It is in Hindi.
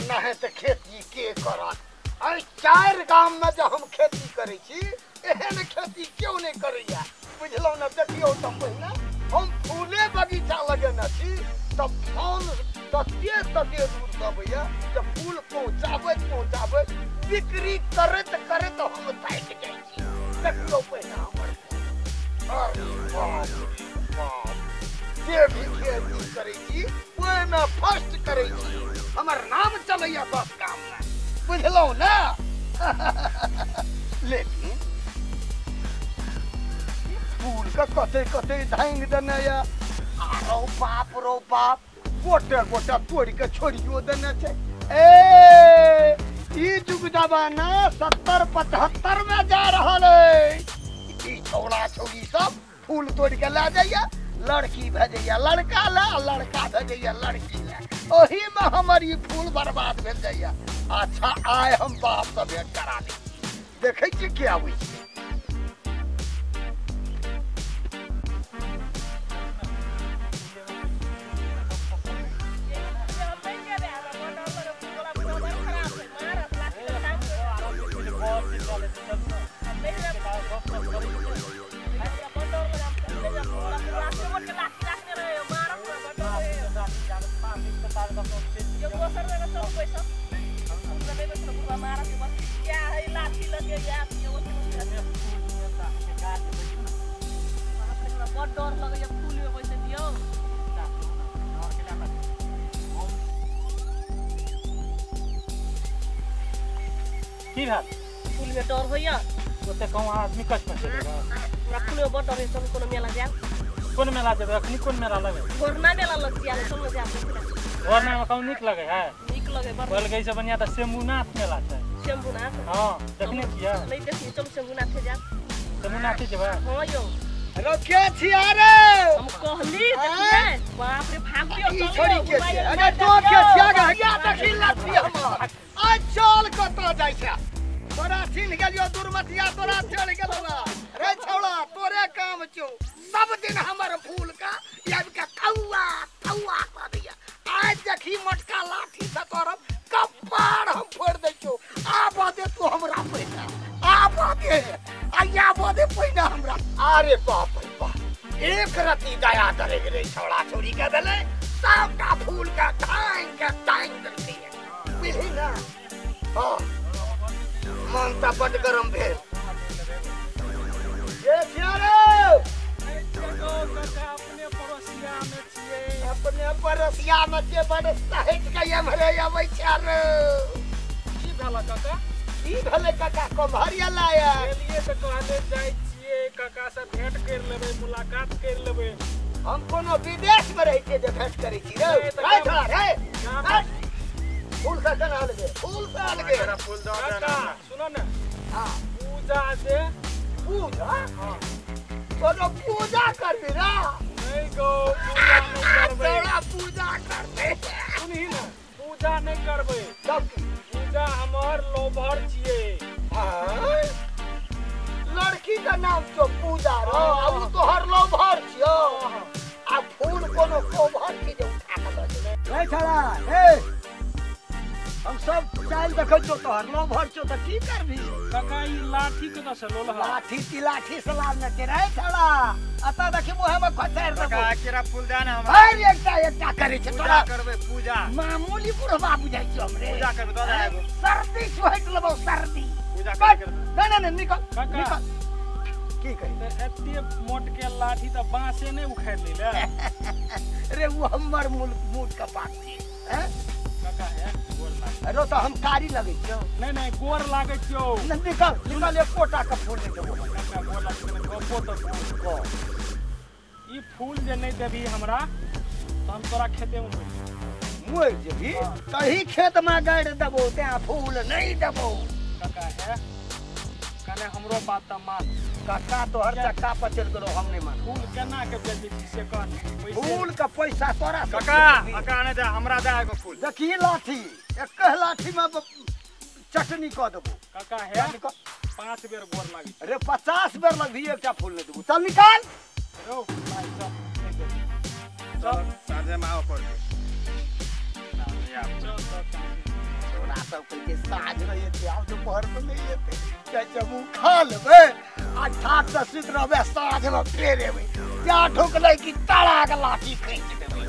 ना है तो खेती के करत। अरे 4 गांव में जो हम खेती करे छी एहन खेती क्यों नहीं करैया बुझलौ ना। देखियो त पहिने हम फूले बगीचा लगेने छी तब फोन तते दूर दबैया जब फूल पहुंचाबे बिक्री करत हम थाक जाइ छी। देखियो पहिने हमर अरे बाप जे भी खेती करे छी ओए में फर्स्ट करे छी। हमर नाम चलैया 10 गांव में बुझलौ ना। लेकिन फूल का कते धांग देने या आरो बाप गोटे तोड़ के छोड़ियो देने छै। ए ई जुग जमाना 70-75 में जा रहल है। ई छौड़ा छौड़ी सब फूल तोड़ के ला जाइया, लड़की भेजैया लड़का ला, लड़का भेजैया लड़की ला। ओही में हमर ई फूल बर्बाद भेल जाइया। अच्छा आय हम बाप से भेंट करा दी देखे छी के आबै छी। की भेल फूल में डर होइया ओते गाँव आदमी कष्ट में पूरा फूल में बड़ डर है। चल कोनो मेला जाए। कोन मेला जेबै अखनी कोन मेला लगे घोरना मेला लग गया चल जाए। घोरना में कहूँ नीक लगे है नीक लगे बड़ बोल गई से बढ़िया तो शंभुनाथ मेला छै। शंभुनाथ हां देखने छियै नहीं देखी चल शंभुनाथ जा। शंभुनाथ जेबै हां यो रखे छिया रे हम कहली देखिए बाप रे भागियो ई छोड़ी के छिया। अरे तो के छिया गा या देखी लाठी हमर आ चल कत जाय छै। तोरा छीन गेलियो दुर्मतिया तोरा चल गेलौ रे छौड़ा तोरे काम छौ। सब दिन हमर फूल का याद का कौआ कर दिया। आज देखी मोटका लाठी से तोर कपाड़ हम फोड़ दै छौ। आबा दे तू हमरा पैसा आबा दे आया बादे पैसा हमरा। अरे बाप रे बाप एक रति दया करे रे छौड़ा छोड़ी के देले सबटा फूल का टांग देलकै बुझली ना। हां मन त बड गरम भेल। ये छियारे अपने पड़ोसिया में के बड़ सहित के एमरे आबै छियारे। की भेल काका की भेलै काका कमहरिया लाया एलिए त कहले जाय छियै काका से भेंट कर लेबै मुलाकात कर लेबै। हम कोनो विदेश में रह के जे भेंट करै छी रे छोड़ा रे फूल से केना अलगे फूल से अलगे फूल दो काका सुनो ना। हां पूजा से पूजा कोनो पूजा करबी रा नहीं गो पूजा नहीं करबै तोरा पूजा करबे सुनही ना पूजा नहीं करबै तब पूजा हमर लोभर छियै। हां लड़की का नाम तो पूजा रो अब तोहर लोभर छियो। आ फूल कोनो कोभर की जे उठा के दे रे छड़ा ए हम सब चाल देखै छौ तोहर लोभर छौ त की करबी। काका ई लाठी के न से लोलहा लाठी से लाल न के रे छड़ा अता देखि मुहे में खचैर देबो। काका केरा फूलदान हम हर एकटा करे छै तोरा करबै पूजा मामूली बुढ़वा बुझाइ छौ हमरे पूजा करबै दादा एगो सर्दी छोइट लेबो सर्दी पूजा कर करबै नहीं निकल काका निकल की कहि त एते मोट के लाठी त बांसे नहीं उखाड़ ले रे वो हमर मूड का बात छै हैं काका है गोर लागे अरे तो हम कारी लगे छौ नहीं गोर लागे छौ निकल एक कोटा का फूल दे देबो। काका गोर लागे गपो तो को ई फूल जे नहीं देबी हमरा त हम तोरा खेते में मोर जेबी तही खेत में गाड़ देबो ते फूल नहीं देबो। काका है कने हमरो बात त मान काका तोहर चक्का पर चल गेलो हम नहीं मान। फूल केना के बेचै छी से कह फूल का पैसा तोरा काका काका ने दे हमरा दे एगो फूल देखी लाठी एक लाठी में चटनी क देबो। काका है 5 बेर गोर लागी अरे 50 बेर लगभी एकटा फूल नहीं देबो। चल निकाल रो भाई सब साझे में आओ पड़ या चल सब करके साँझ में येते आब दोपहर में नहीं येते क्या जमू खा लेबे आ ठाक से सुत रहबे साँझ में फेर एबे जा ठोकले की ताड़ा के लाठी फेंक देबे